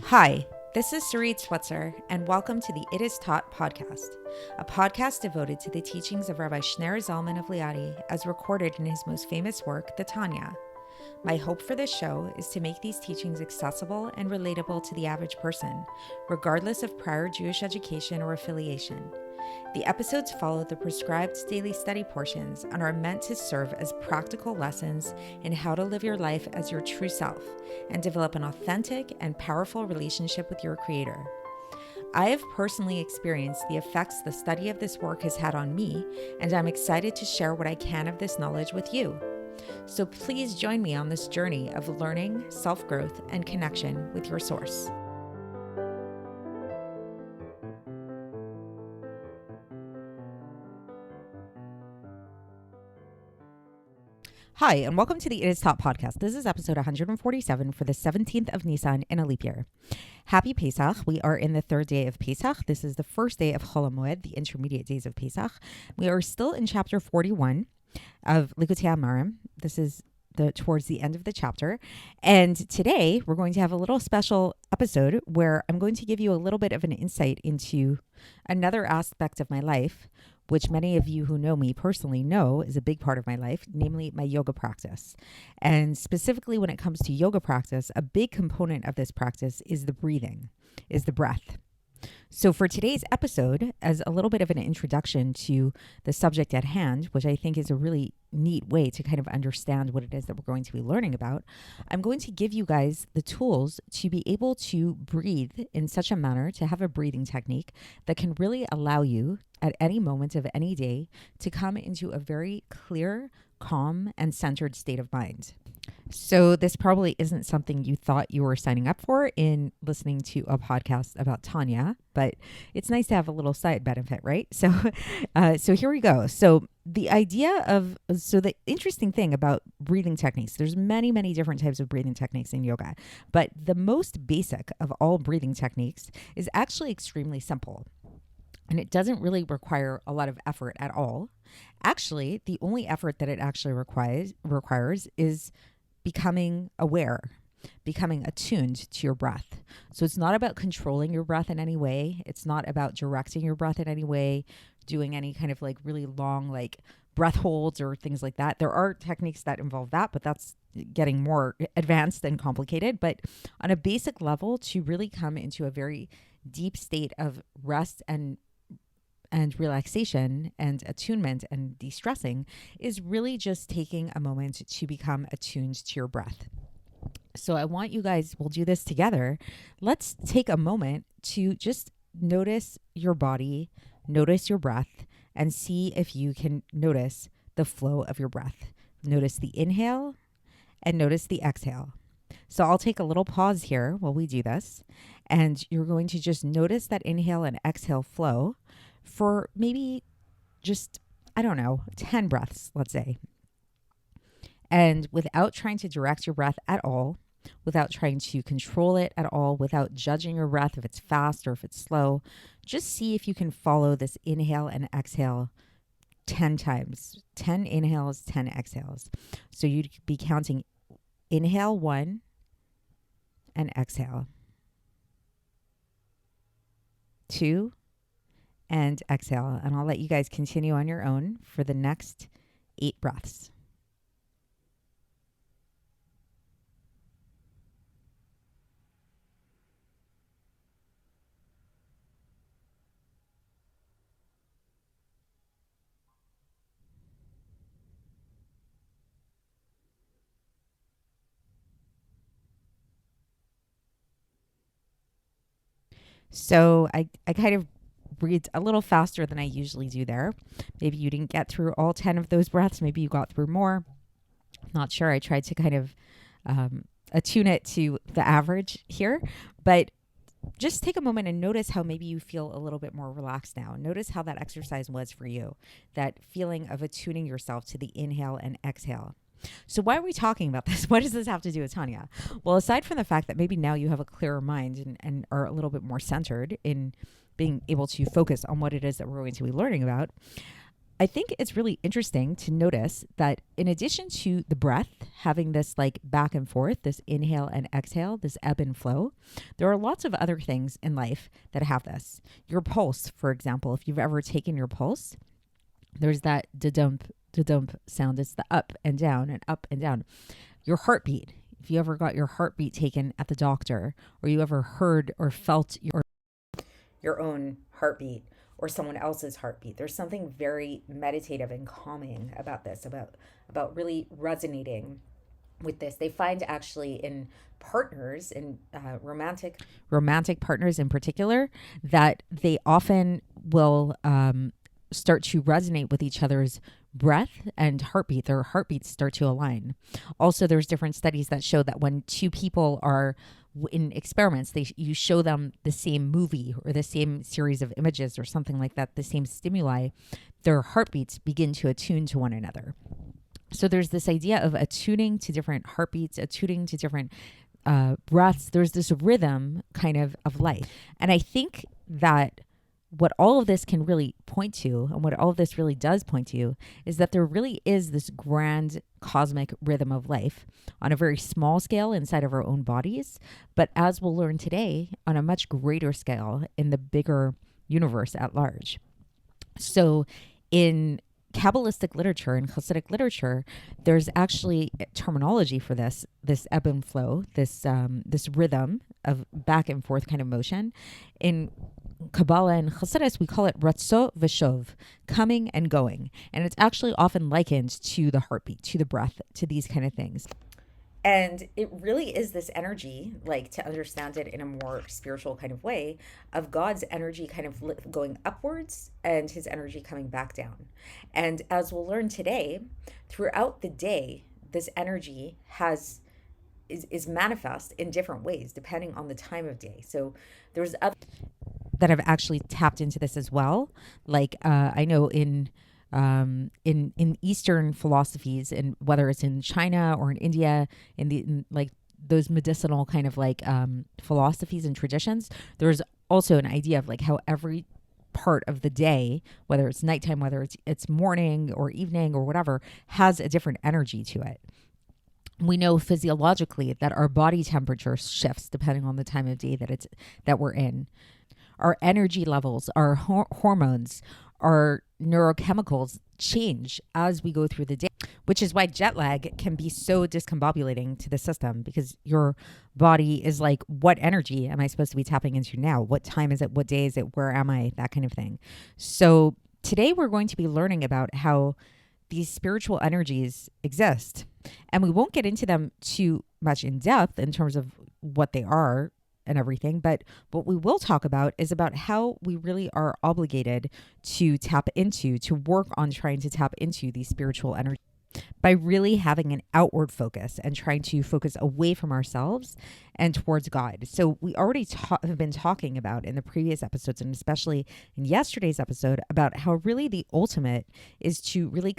Hi, this is Sarit Switzer, and welcome to the It Is Taught podcast, a podcast devoted to the teachings of Rabbi Shneur Zalman of Likkutei as recorded in his most famous work, the Tanya. My hope for this show is to make these teachings accessible and relatable to the average person, regardless of prior Jewish education or affiliation. The episodes follow the prescribed daily study portions and are meant to serve as practical lessons in how to live your life as your true self and develop an authentic and powerful relationship with your Creator. I have personally experienced the effects the study of this work has had on me, and I'm excited to share what I can of this knowledge with you. So please join me on this journey of learning, self-growth, and connection with your source. Hi, and welcome to the It Is Taught podcast. This is episode 147 for the 17th of Nissan in a leap year. Happy Pesach. We are in the third day of Pesach. This is the first day of Chol HaMoed, the intermediate days of Pesach. We are still in chapter 41 of Likkutei Amarim. This is towards the end of the chapter. And today we're going to have a little special episode where I'm going to give you a little bit of an insight into another aspect of my life, which many of you who know me personally know is a big part of my life, namely my yoga practice. And specifically when it comes to yoga practice, a big component of this practice is the breathing, is the breath. So for today's episode, as a little bit of an introduction to the subject at hand, which I think is a really neat way to kind of understand what it is that we're going to be learning about, I'm going to give you guys the tools to be able to breathe in such a manner, to have a breathing technique that can really allow you at any moment of any day to come into a very clear, calm, and centered state of mind. So this probably isn't something you thought you were signing up for in listening to a podcast about Tanya, but it's nice to have a little side benefit, right? So here we go. So the interesting thing about breathing techniques, there's many, many different types of breathing techniques in yoga, but the most basic of all breathing techniques is actually extremely simple. And it doesn't really require a lot of effort at all. Actually, the only effort that it actually requires is becoming aware, becoming attuned to your breath. So it's not about controlling your breath in any way. It's not about directing your breath in any way, doing any kind of like really long like breath holds or things like that. There are techniques that involve that, but that's getting more advanced and complicated. But on a basic level, to really come into a very deep state of rest and relaxation and attunement and de-stressing is really just taking a moment to become attuned to your breath. So I want you guys, we'll do this together. Let's take a moment to just notice your body, notice your breath, and see if you can notice the flow of your breath. Notice the inhale and notice the exhale. So I'll take a little pause here while we do this, and you're going to just notice that inhale and exhale flow for maybe just, 10 breaths, let's say. And without trying to direct your breath at all, without trying to control it at all, without judging your breath if it's fast or if it's slow, just see if you can follow this inhale and exhale 10 times. 10 inhales, 10 exhales. So you'd be counting inhale 1 and exhale 2 and exhale. And I'll let you guys continue on your own for the next 8 breaths. So I kind of breathed a little faster than I usually do there. Maybe you didn't get through all 10 of those breaths. Maybe you got through more. Not sure. I tried to kind of attune it to the average here. But just take a moment and notice how maybe you feel a little bit more relaxed now. Notice how that exercise was for you. That feeling of attuning yourself to the inhale and exhale. So why are we talking about this? What does this have to do with Tanya? Well, aside from the fact that maybe now you have a clearer mind and are a little bit more centered in being able to focus on what it is that we're going to be learning about, I think it's really interesting to notice that in addition to the breath having this like back and forth, this inhale and exhale, this ebb and flow, there are lots of other things in life that have this. Your pulse, for example, if you've ever taken your pulse, there's that da-dump sound. It's the up and down and up and down. Your heartbeat, if you ever got your heartbeat taken at the doctor, or you ever heard or felt your own heartbeat or someone else's heartbeat, there's something very meditative and calming about this, about really resonating with this. They find actually in partners, in romantic partners in particular, that they often will start to resonate with each other's breath and heartbeat. Their heartbeats start to align. Also, there's different studies that show that when two people are in experiments, you show them the same movie or the same series of images or something like that, the same stimuli, their heartbeats begin to attune to one another. So there's this idea of attuning to different heartbeats, attuning to different breaths. There's this rhythm kind of life. And I think that what all of this can really point to, and what all of this really does point to, is that there really is this grand cosmic rhythm of life on a very small scale inside of our own bodies, but as we'll learn today, on a much greater scale in the bigger universe at large. So in Kabbalistic literature and Hasidic literature, there's actually terminology for this ebb and flow, this rhythm of back and forth kind of motion. In Kabbalah and Chassidus, we call it ratzo v'shov, coming and going. And it's actually often likened to the heartbeat, to the breath, to these kind of things. And it really is this energy, like to understand it in a more spiritual kind of way, of God's energy kind of going upwards and his energy coming back down. And as we'll learn today, throughout the day, this energy is manifest in different ways depending on the time of day. So there's other that have actually tapped into this as well. Like I know in Eastern philosophies, and whether it's in China or in India, in like those medicinal kind of like philosophies and traditions, there's also an idea of like how every part of the day, whether it's nighttime, whether it's morning or evening or whatever, has a different energy to it. We know physiologically that our body temperature shifts depending on the time of day that we're in. Our energy levels, our hormones, our neurochemicals change as we go through the day, which is why jet lag can be so discombobulating to the system, because your body is like, what energy am I supposed to be tapping into now? What time is it? What day is it? Where am I? That kind of thing. So today we're going to be learning about how these spiritual energies exist. And we won't get into them too much in depth in terms of what they are and everything. But what we will talk about is about how we really are obligated to work on trying to tap into these spiritual energy by really having an outward focus and trying to focus away from ourselves and towards God. So we already have been talking about in the previous episodes, and especially in yesterday's episode, about how really the ultimate is to really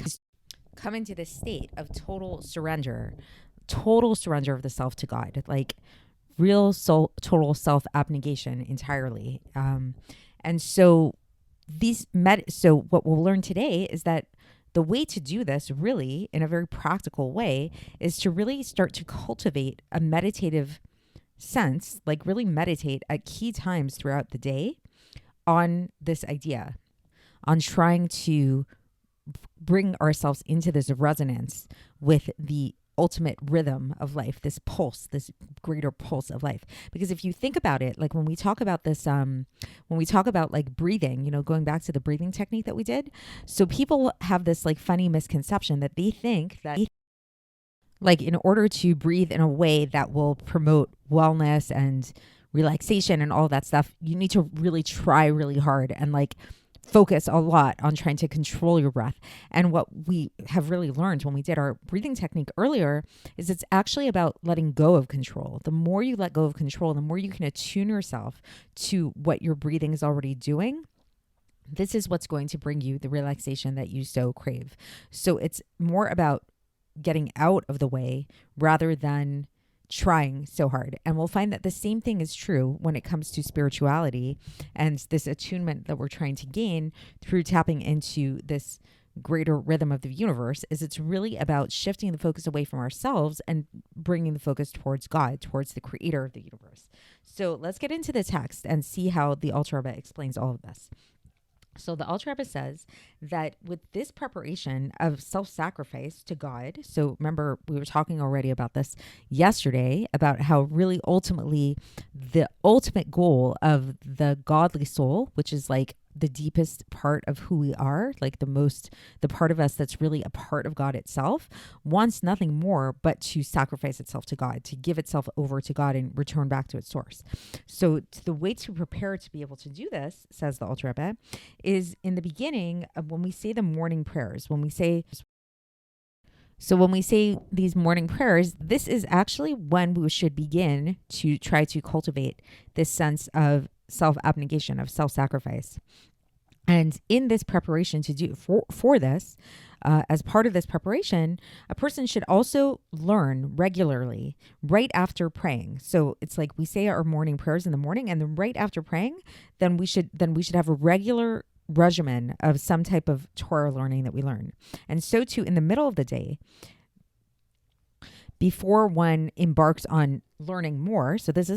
come into this state of total surrender of the self to God, like real soul, total self-abnegation entirely. And so so what we'll learn today is that the way to do this really in a very practical way is to really start to cultivate a meditative sense, like really meditate at key times throughout the day on this idea, on trying to bring ourselves into this resonance with the ultimate rhythm of life, this pulse, this greater pulse of life. Because if you think about it, like when we talk about this, when we talk about like breathing, going back to the breathing technique that we did. So people have this like funny misconception that they think that like in order to breathe in a way that will promote wellness and relaxation and all that stuff, you need to really try really hard and like focus a lot on trying to control your breath. And what we have really learned when we did our breathing technique earlier is it's actually about letting go of control. The more you let go of control, the more you can attune yourself to what your breathing is already doing. This is what's going to bring you the relaxation that you so crave. So it's more about getting out of the way rather than trying so hard. And we'll find that the same thing is true when it comes to spirituality and this attunement that we're trying to gain through tapping into this greater rhythm of the universe is it's really about shifting the focus away from ourselves and bringing the focus towards God, towards the creator of the universe. So let's get into the text and see how the Alter Rebbe explains all of this. So the Alter Rebbe says that with this preparation of self-sacrifice to God, so remember we were talking already about this yesterday, about how really ultimately the ultimate goal of the godly soul, which is like the deepest part of who we are, like the part of us that's really a part of God itself, wants nothing more but to sacrifice itself to God, to give itself over to God and return back to its source. So the way to prepare to be able to do this, says the Alter Rebbe, is in the beginning of when we say the morning prayers, when we say these morning prayers, this is actually when we should begin to try to cultivate this sense of self-abnegation, of self-sacrifice. And in this preparation to do for this, as part of this preparation, a person should also learn regularly right after praying. So it's like we say our morning prayers in the morning, and then right after praying, then we should have a regular regimen of some type of Torah learning that we learn. And so too in the middle of the day, before one embarks on learning more. So this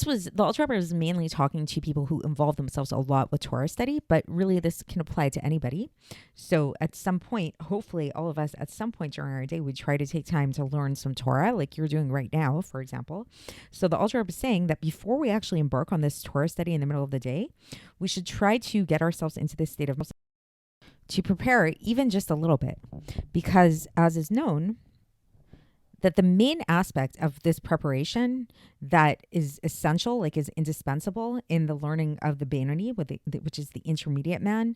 was the Alter Rebbe was mainly talking to people who involve themselves a lot with Torah study, but really this can apply to anybody. So at some point, hopefully all of us at some point during our day, we try to take time to learn some Torah, like you're doing right now, for example. So the Alter Rebbe is saying that before we actually embark on this Torah study in the middle of the day, we should try to get ourselves into this state of to prepare even just a little bit, because as is known, that the main aspect of this preparation that is essential, like is indispensable in the learning of the Beinoni, which is the intermediate man,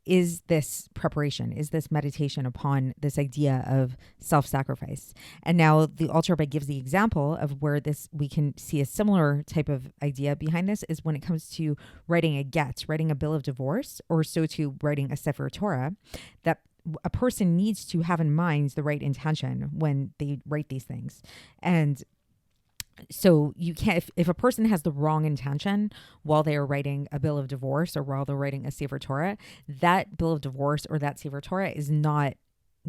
is this preparation, is this meditation upon this idea of self-sacrifice. And now the Alter Rebbe gives the example of where we can see a similar type of idea behind this is when it comes to writing a get, writing a bill of divorce, or so to writing a Sefer Torah, that a person needs to have in mind the right intention when they write these things. And so you can't, if a person has the wrong intention while they are writing a bill of divorce or while they're writing a Sefer Torah, that bill of divorce or that Sefer Torah is not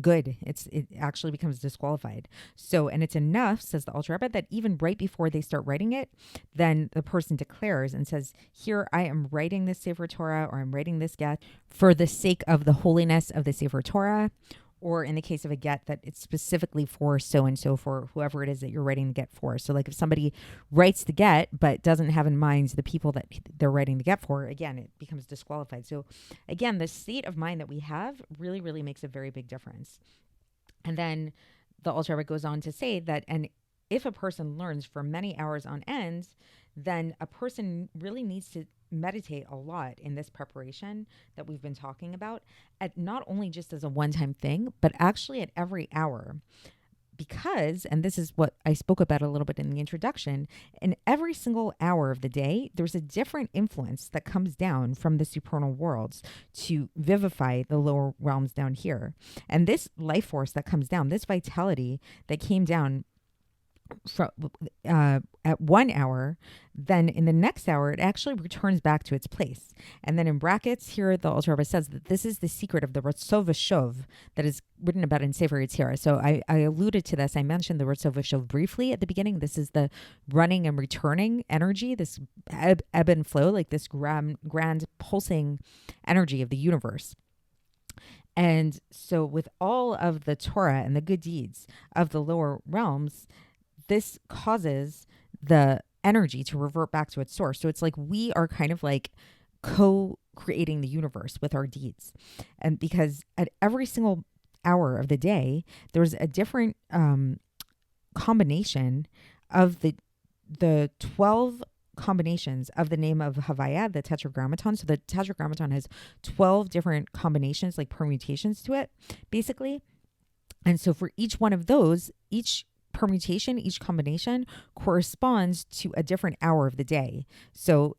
good. It actually becomes disqualified. So, and it's enough, says the Alter Rebbe, that even right before they start writing it, then the person declares and says, here, I am writing this Sefer Torah, or I'm writing this get for the sake of the holiness of the Sefer Torah, or in the case of a get, that it's specifically for so-and-so, for whoever it is that you're writing the get for. So like if somebody writes the get, but doesn't have in mind the people that they're writing the get for, again, it becomes disqualified. So again, the state of mind that we have really, really makes a very big difference. And then the Alter Rebbe goes on to say that, and if a person learns for many hours on end, then a person really needs to meditate a lot in this preparation that we've been talking about, at not only just as a one-time thing, but actually at every hour. Because, and this is what I spoke about a little bit in the introduction, in every single hour of the day, there's a different influence that comes down from the supernal worlds to vivify the lower realms down here. And this life force that comes down, this vitality that came down from at 1 hour, then in the next hour it actually returns back to its place. And then in brackets here, the Alter Rebbe says that this is the secret of the Ratzov V'Shov that is written about in Sefer Yetzirah. So I alluded to this. I mentioned the Ratzov V'Shov briefly at the beginning. This is the running and returning energy, this ebb and flow, like this grand pulsing energy of the universe. And so with all of the Torah and the good deeds of the lower realms, this causes the energy to revert back to its source. So it's like we are kind of like co-creating the universe with our deeds. And because at every single hour of the day, there's a different combination of the 12 combinations of the name of Havaya, the tetragrammaton. So the tetragrammaton has 12 different combinations, like permutations to it, basically. And so for each one of those, each permutation, each combination corresponds to a different hour of the day. So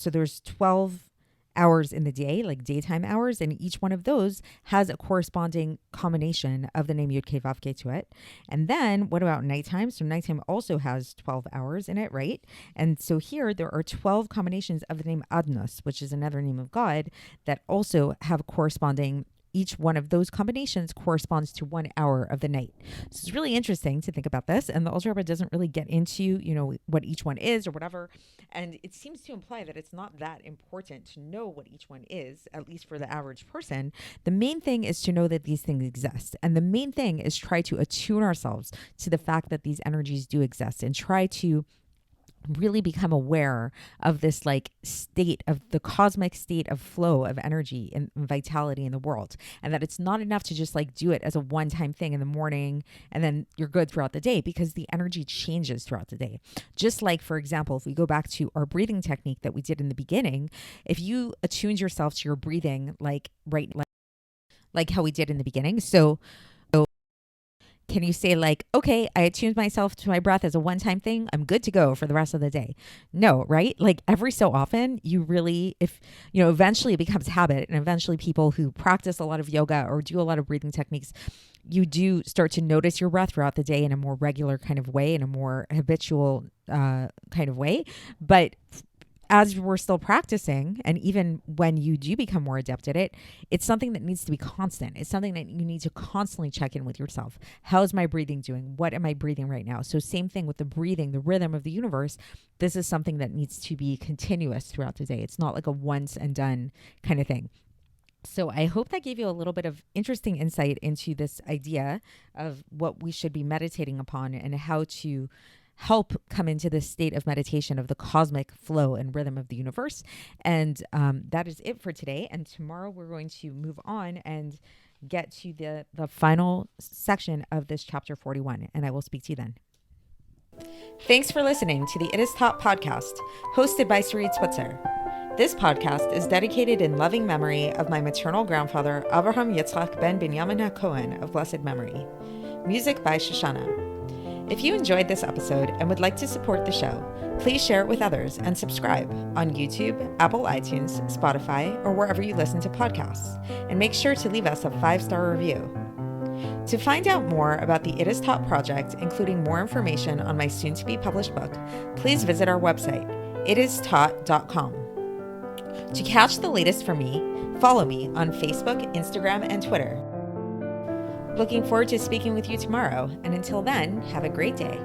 there's 12 hours in the day, like daytime hours, and each one of those has a corresponding combination of the name Yud Kei Vav Kei to it. And then what about nighttime? So nighttime also has 12 hours in it, right? And so here there are 12 combinations of the name Adnos, which is another name of God, that also have corresponding each one of those combinations corresponds to 1 hour of the night. So it's really interesting to think about this. And the Alter Rebbe doesn't really get into, what each one is or whatever. And it seems to imply that it's not that important to know what each one is, at least for the average person. The main thing is to know that these things exist. And the main thing is try to attune ourselves to the fact that these energies do exist and try to really become aware of this state of the cosmic state of flow of energy and vitality in the world, and that it's not enough to just do it as a one-time thing in the morning and then you're good throughout the day, because the energy changes throughout the day. Just for example, if we go back to our breathing technique that we did in the beginning, if you attuned yourself to your breathing like how we did in the beginning, so can you say okay, I attuned myself to my breath as a one-time thing, I'm good to go for the rest of the day? No, right? Every so often, you really, eventually it becomes habit, and eventually people who practice a lot of yoga or do a lot of breathing techniques, you do start to notice your breath throughout the day in a more regular kind of way, in a more habitual kind of way. But as we're still practicing, and even when you do become more adept at it, it's something that needs to be constant. It's something that you need to constantly check in with yourself. How's my breathing doing? What am I breathing right now? So same thing with the breathing, the rhythm of the universe. This is something that needs to be continuous throughout the day. It's not like a once and done kind of thing. So I hope that gave you a little bit of interesting insight into this idea of what we should be meditating upon and how to help come into this state of meditation of the cosmic flow and rhythm of the universe. And that is it for today. And tomorrow we're going to move on and get to the final section of this chapter 41. And I will speak to you then. Thanks for listening to the It Is Taught podcast, hosted by Sarit Switzer. This podcast is dedicated in loving memory of my maternal grandfather, Avraham Yitzchak ben Binyamin HaKohen of blessed memory. Music by Shoshana. If you enjoyed this episode and would like to support the show, please share it with others and subscribe on YouTube, Apple iTunes, Spotify, or wherever you listen to podcasts. And make sure to leave us a 5-star review. To find out more about the It Is Taught project, including more information on my soon-to-be published book, please visit our website, itistaught.com. To catch the latest from me, follow me on Facebook, Instagram, and Twitter. Looking forward to speaking with you tomorrow, and until then, have a great day.